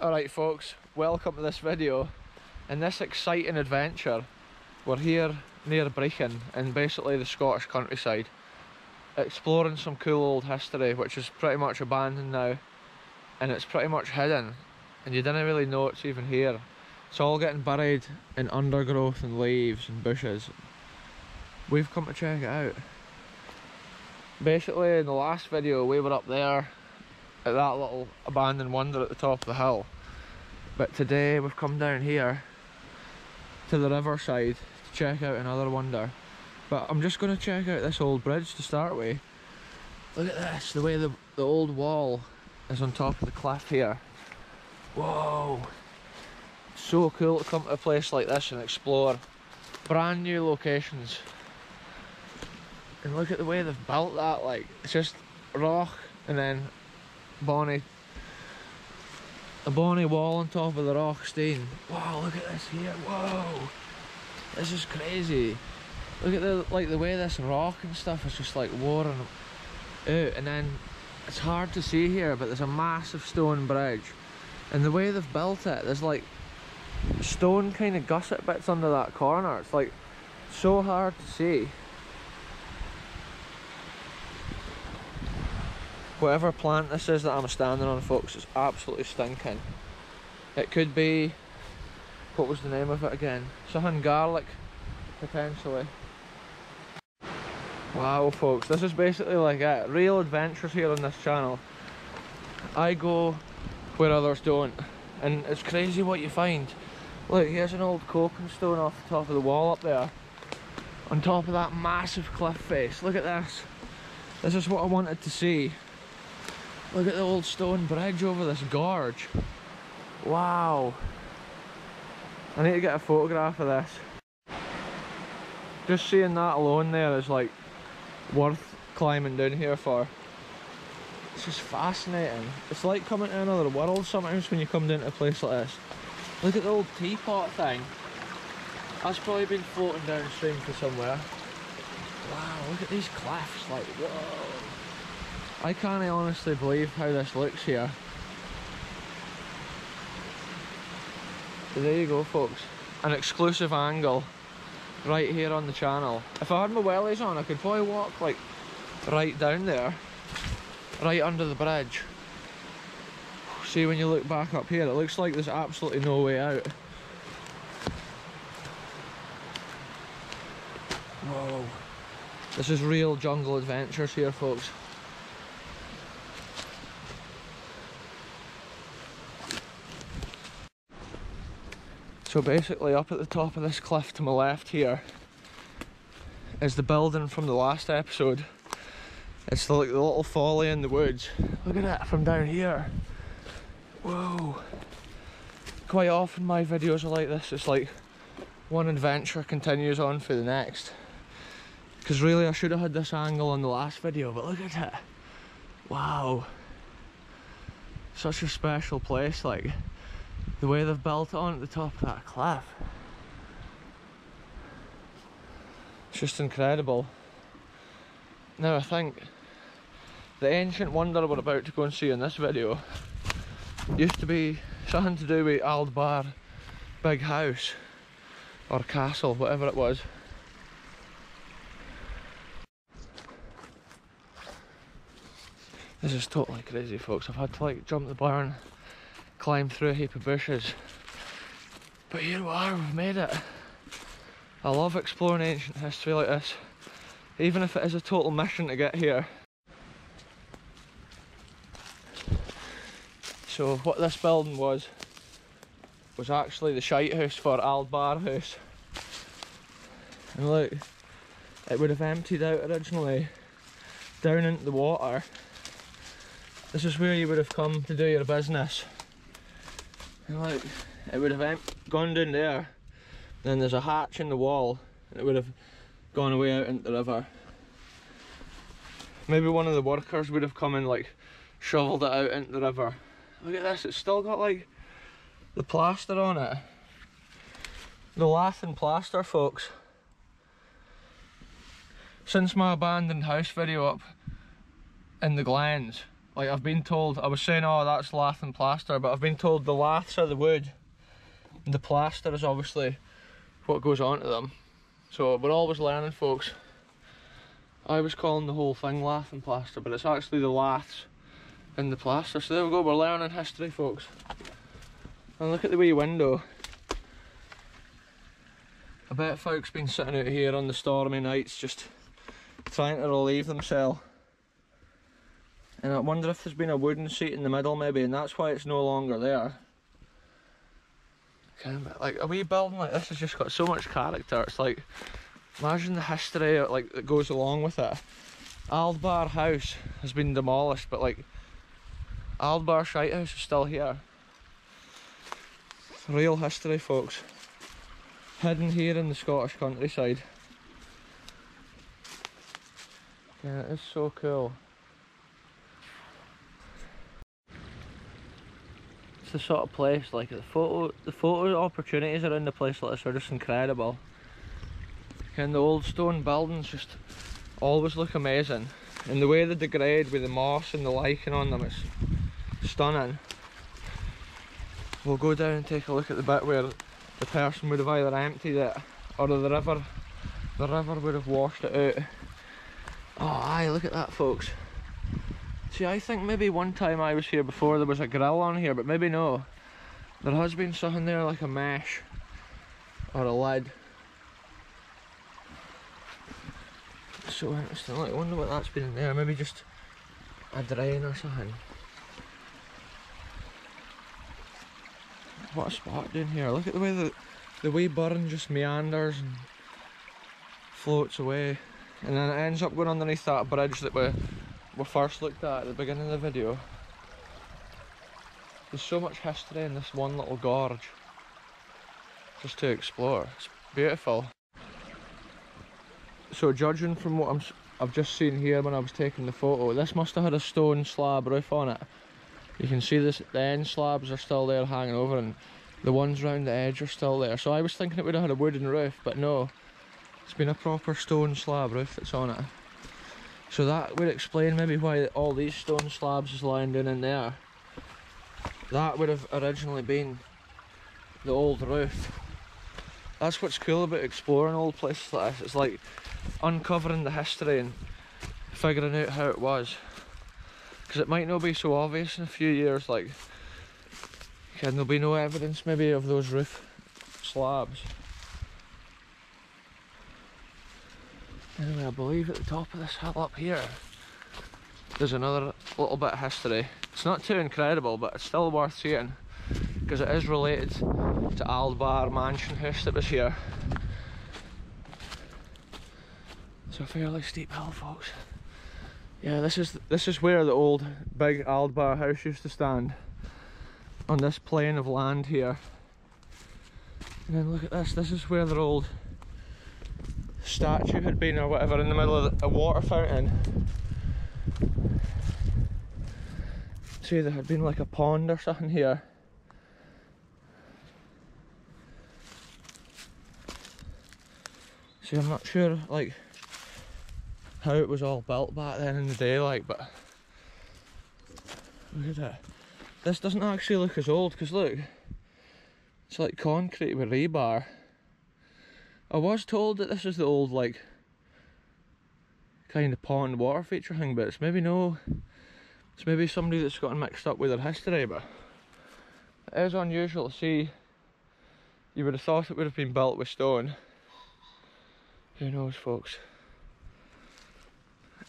Alright folks, welcome to this video. In this exciting adventure, we're here near Brechin in basically the Scottish countryside, exploring some cool old history which is pretty much abandoned now, and it's pretty much hidden and you didn't really know it's even here. It's all getting buried in undergrowth and leaves and bushes. We've come to check it out. Basically in the last video we were up there at that little abandoned wonder at the top of the hill, but today we've come down here to the riverside to check out another wonder. But I'm just going to check out this old bridge to start with. Look at this, the way the old wall is on top of the cliff here. Whoa, so cool to come to a place like this and explore brand new locations. And look at the way they've built that, like it's just rock and then a bonny wall on top of the rock stone. Wow, look at this here. Whoa, this is crazy. Look at the way this rock and stuff is just like worn out, and then it's hard to see here, but there's a massive stone bridge, and the way they've built it, there's like stone kind of gusset bits under that corner. It's like so hard to see. Whatever plant this is that I'm standing on, folks, is absolutely stinking. It could be, what was the name of it again? Something garlic, potentially. Wow folks, this is basically like it. Real adventures here on this channel. I go where others don't, and it's crazy what you find. Look, here's an old coping stone off the top of the wall up there, on top of that massive cliff face. Look at this. This is what I wanted to see. Look at the old stone bridge over this gorge. Wow. I need to get a photograph of this. Just seeing that alone there is like worth climbing down here for. It's just fascinating. It's like coming to another world sometimes when you come down to a place like this. Look at the old teapot thing. That's probably been floating downstream for somewhere. Wow, look at these cliffs, like whoa. I can't honestly believe how this looks here. So there you go folks, an exclusive angle right here on the channel. If I had my wellies on, I could probably walk like right down there, right under the bridge. See, when you look back up here, it looks like there's absolutely no way out. Whoa, this is real jungle adventures here folks. So basically up at the top of this cliff to my left here is the building from the last episode. It's like the little folly in the woods. Look at it from down here. Whoa. Quite often my videos are like this. It's like one adventure continues on for the next. Because really I should have had this angle on the last video, but look at it. Wow. Such a special place, like. The way they've built it on at the top of that cliff. It's just incredible. Now I think the ancient wonder we're about to go and see in this video used to be something to do with Aldbar big house or castle, whatever it was. This is totally crazy folks. I've had to like jump the barn, climb through a heap of bushes, but here we are, we've made it. I love exploring ancient history like this, even if it is a total mission to get here. So what this building was actually the shite house for Aldbar house, and look, it would have emptied out originally down into the water. This is where you would have come to do your business. And look, it would have gone down there, then there's a hatch in the wall, and it would have gone away out into the river. Maybe one of the workers would have come and like shoveled it out into the river. Look at this, it's still got like the plaster on it. The lath and plaster, folks. Since my abandoned house video up in the Glens, like I've been told, I was saying, oh, that's lath and plaster, but I've been told the laths are the wood and the plaster is obviously what goes onto them. So we're always learning, folks. I was calling the whole thing lath and plaster, but it's actually the laths and the plaster. So there we go, we're learning history, folks. And look at the wee window. I bet folks been sitting out here on the stormy nights just trying to relieve themselves. And I wonder if there's been a wooden seat in the middle maybe, and that's why it's no longer there. But like a wee building like this has just got so much character. It's like, imagine the history like that goes along with it. Aldbar house has been demolished, but like Aldbar shite house is still here. Real history, folks. Hidden here in the Scottish countryside. Yeah, it is so cool. It's the sort of place, like the photo opportunities around the place like this are just incredible. And the old stone buildings just always look amazing. And the way they degrade with the moss and the lichen on them, it's stunning. We'll go down and take a look at the bit where the person would have either emptied it or the river would have washed it out. Oh aye, look at that, folks. See, I think maybe one time I was here before there was a grill on here, but maybe no. There has been something there like a mesh or a lid. So interesting. Like, I wonder what that's been in there. Maybe just a drain or something. What a spot down here. Look at the way the wee burn just meanders and floats away. And then it ends up going underneath that bridge that we first looked at the beginning of the video. There's so much history in this one little gorge just to explore. It's beautiful. So judging from what I've just seen here when I was taking the photo, this must have had a stone slab roof on it. You can see this, the end slabs are still there hanging over, and the ones round the edge are still there. So I was thinking it would have had a wooden roof, but no, it's been a proper stone slab roof that's on it. So that would explain maybe why all these stone slabs is lying down in there. That would have originally been the old roof. That's what's cool about exploring old places like this. It's like uncovering the history and figuring out how it was. Because it might not be so obvious in a few years, like, and there'll be no evidence maybe of those roof slabs. Anyway, I believe at the top of this hill up here there's another little bit of history. It's not too incredible, but it's still worth seeing because it is related to Aldbar mansion house that was here. It's a fairly steep hill, folks. Yeah, this is where the old big Aldbar house used to stand, on this plain of land here. And then look at this, this is where their old statue had been or whatever, in the middle of a water fountain. See, there had been like a pond or something here. See, I'm not sure like how it was all built back then in the day, like, but look at that. This doesn't actually look as old, because look, it's like concrete with rebar. I was told that this is the old like kind of pond water feature thing, but it's maybe no, it's maybe somebody that's gotten mixed up with their history. But it is unusual to see. You would have thought it would have been built with stone. Who knows, folks.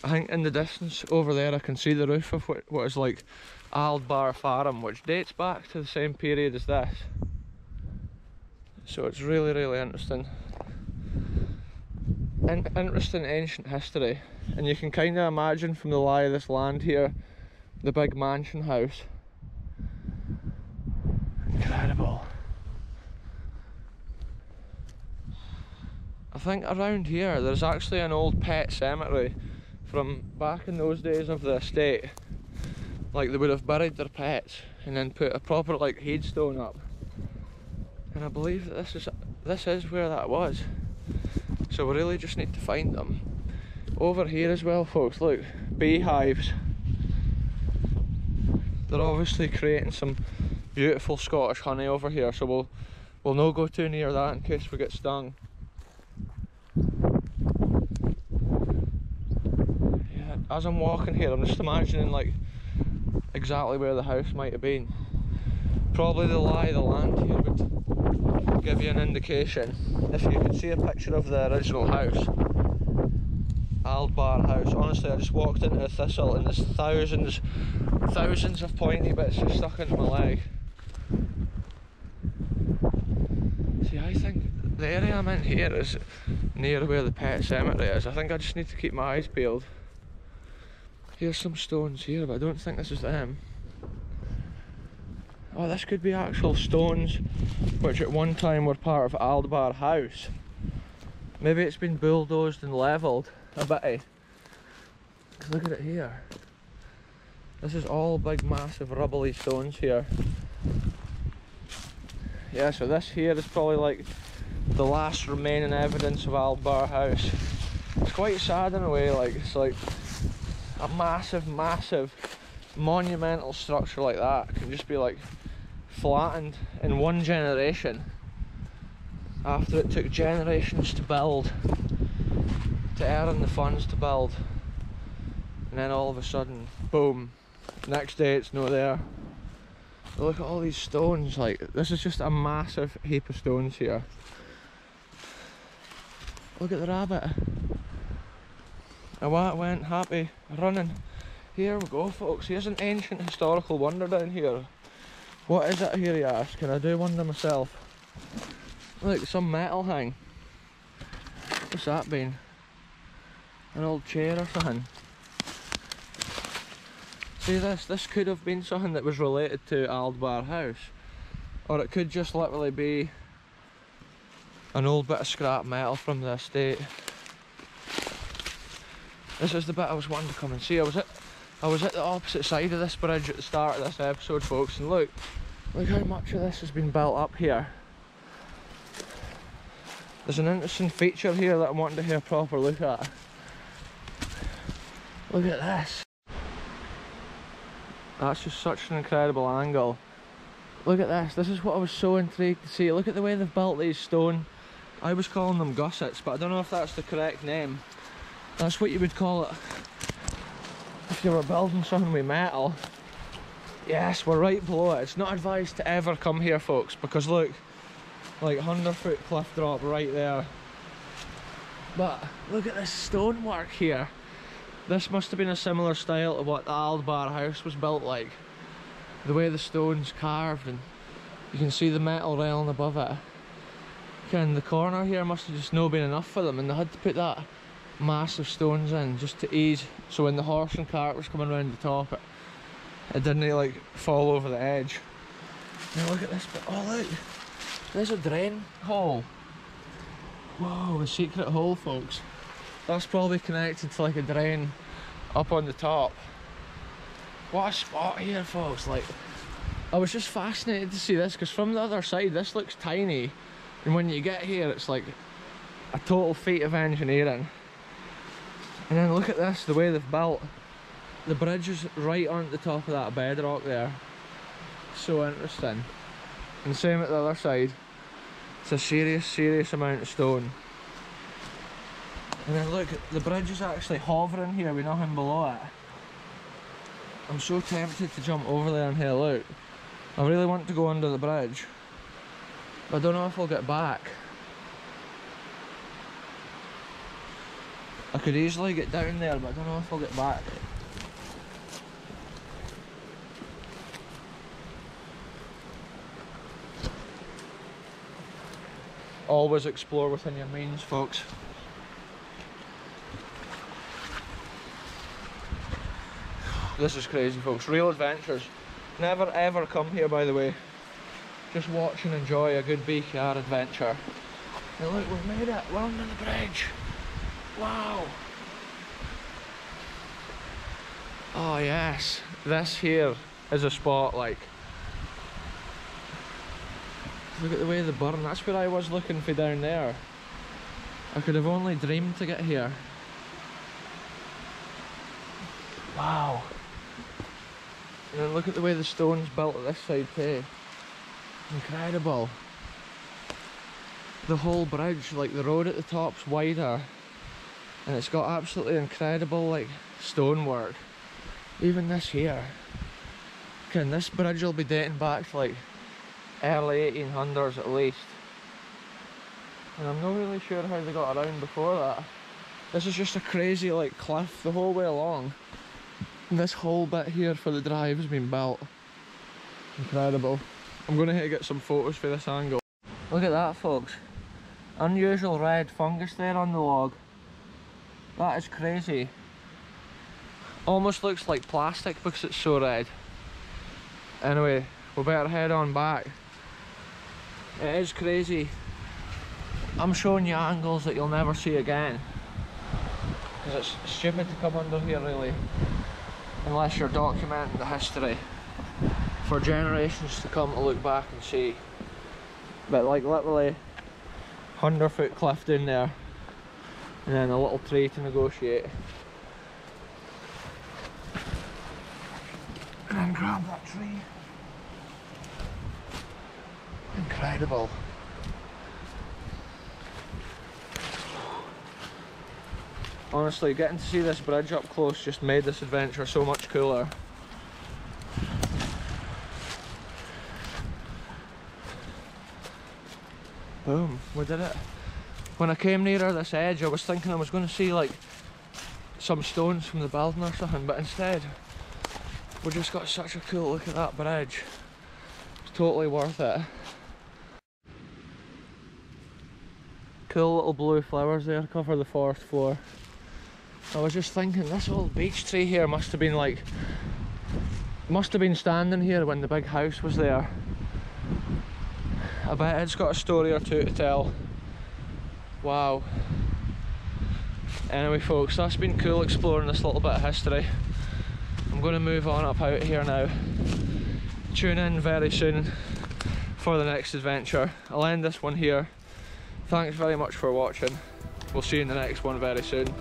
I think in the distance over there I can see the roof of what is like Aldbar Farm, which dates back to the same period as this. So it's really, really interesting. Interesting ancient history. And you can kind of imagine from the lie of this land here, the big mansion house. Incredible. I think around here there's actually an old pet cemetery from back in those days of the estate. Like, they would have buried their pets and then put a proper like headstone up. And I believe that this is this is where that was. So we really just need to find them. Over here as well, folks, look, beehives. They're obviously creating some beautiful Scottish honey over here, so we'll no go too near that in case we get stung. Yeah, as I'm walking here, I'm just imagining like exactly where the house might have been. Probably the lie of the land here would give you an indication. If you could see a picture of the original house, Aldbar house. Honestly, I just walked into a thistle and there's thousands of pointy bits just stuck into my leg. See, I think the area I'm in here is near where the pet cemetery is. I think I just need to keep my eyes peeled. Here's some stones here, but I don't think this is them. Oh, this could be actual stones which at one time were part of Aldbar house. Maybe it's been bulldozed and levelled a bit. Look at it here. This is all big massive rubbly stones here. Yeah, so this here is probably like the last remaining evidence of Aldbar house. It's quite sad in a way, like it's like a massive monumental structure like that can just be like flattened in one generation after it took generations to build, to earn the funds to build, and then all of a sudden, boom, next day it's not there. But look at all these stones, like this is just a massive heap of stones here. Look at the rabbit. Away it went, happy, running. Here we go, folks. Here's an ancient historical wonder down here. What is it here, you ask? Can I do wonder myself? Look, some metal hang. What's that been? An old chair or something? See this could have been something that was related to Aldbar house. Or it could just literally be an old bit of scrap metal from the estate. This is the bit I was wanting to come and see. I was at the opposite side of this bridge at the start of this episode, folks, and look how much of this has been built up here. There's an interesting feature here that I'm wanting to have a proper look at. Look at this. That's just such an incredible angle. Look at this. This is what I was so intrigued to see. Look at the way they've built these stone. I was calling them gussets, but I don't know if that's the correct name. That's what you would call it if you were building something with metal. Yes, we're right below it. It's not advised to ever come here, folks, because look, like 100-foot cliff drop right there. But look at this stonework here. This must have been a similar style to what the Aldbar house was built like. The way the stone's carved, and you can see the metal railing above it. And the corner here must have just not been enough for them, and they had to put that massive stones in just to ease, so when the horse and cart was coming around the top, it didn't like fall over the edge. Now look at this bit. Oh look, there's a drain hole. Whoa, a secret hole, folks. That's probably connected to like a drain up on the top. What a spot here, folks. Like, I was just fascinated to see this, because from the other side this looks tiny, and when you get here it's like a total feat of engineering. And then look at this, the way they've built the bridge is right on the top of that bedrock there. So interesting. And same at the other side. It's a serious amount of stone. And then look, the bridge is actually hovering here with nothing below it. I'm so tempted to jump over there and have a look. I really want to go under the bridge, but I don't know if I'll get back. I could easily get down there, but I don't know if I'll get back. Always explore within your means, folks. This is crazy, folks. Real adventures. Never ever come here, by the way. Just watch and enjoy a good BKR adventure. And look, we've made it. We're under the bridge. Wow. Oh yes, this here is a spot like, Look at the way the burn, that's where I was looking for down there. I could have only dreamed to get here. Wow. And then look at the way the stone's built at this side too. Incredible. The whole bridge, like the road at the top's wider, and it's got absolutely incredible like stonework. Even this here. Okay, this bridge will be dating back to like early 1800s at least. And I'm not really sure how they got around before that. This is just a crazy like cliff the whole way along. And this whole bit here for the drive has been built. Incredible. I'm gonna have to get some photos for this angle. Look at that, folks. Unusual red fungus there on the log. That is crazy. Almost looks like plastic because it's so red. Anyway, we better head on back. It is crazy. I'm showing you angles that you'll never see again. Because it's stupid to come under here really. Unless you're documenting the history for generations to come to look back and see. But like literally 100-foot cliff down there, and then a little tree to negotiate. And then grab that tree. Incredible. Honestly, getting to see this bridge up close just made this adventure so much cooler. Boom, we did it. When I came nearer this edge, I was thinking I was going to see like some stones from the building or something, but instead we just got such a cool look at that bridge. It's totally worth it. Cool little blue flowers there cover the forest floor. I was just thinking this old beech tree here must have been standing here when the big house was there. I bet it's got a story or two to tell. Wow. Anyway folks, that's been cool exploring this little bit of history. I'm going to move on up out here now. Tune in very soon for the next adventure. I'll end this one here. Thanks very much for watching. We'll see you in the next one very soon.